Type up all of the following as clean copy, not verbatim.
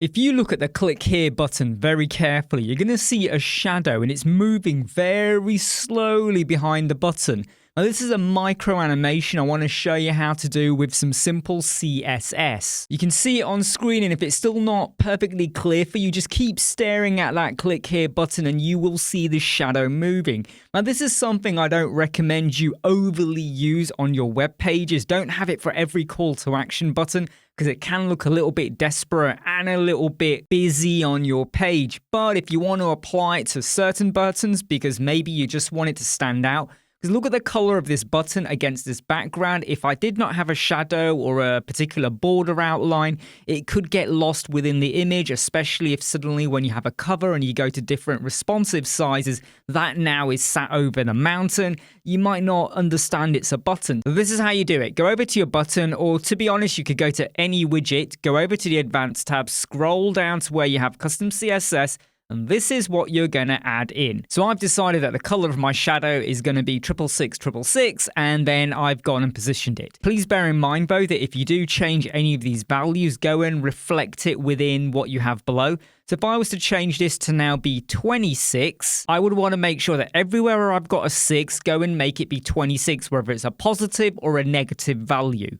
If you look at the click here button very carefully, you're going to see a shadow and it's moving very slowly behind the button. Now this is a micro animation I want to show you how to do with some simple CSS. You can see it on screen, and if it's still not perfectly clear for you, just keep staring at that click here button and you will see the shadow moving. Now this is something I don't recommend you overly use on your web pages. Don't have it for every call to action button, because it can look a little bit desperate and a little bit busy on your page. But if you want to apply it to certain buttons, because maybe you just want it to stand out, because look at the color of this button against this background. If I did not have a shadow or a particular border outline, it could get lost within the image, especially if suddenly when you have a cover and you go to different responsive sizes, that now is sat over the mountain. You might not understand it's a button. So this is how you do it. Go over to your button, or to be honest, you could go to any widget, go over to the advanced tab, scroll down to where you have custom CSS, and this is what you're going to add in. So I've decided that the color of my shadow is going to be 66666, and then I've gone and positioned it. Please bear in mind though that if you do change any of these values, go and reflect it within what you have below. So if I was to change this to now be 26, I would want to make sure that everywhere where I've got a 6, go and make it be 26, whether it's a positive or a negative value.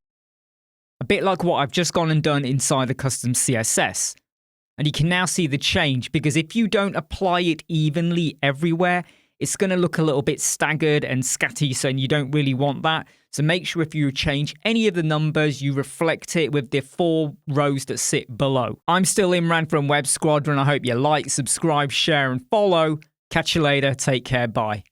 A bit like what I've just gone and done inside the custom CSS. And you can now see the change, because if you don't apply it evenly everywhere, it's going to look a little bit staggered and scatty, so you don't really want that. So make sure if you change any of the numbers, you reflect it with the 4 rows that sit below. I'm still Imran from Web Squadron. I hope you like, subscribe, share, and follow. Catch you later. Take care. Bye.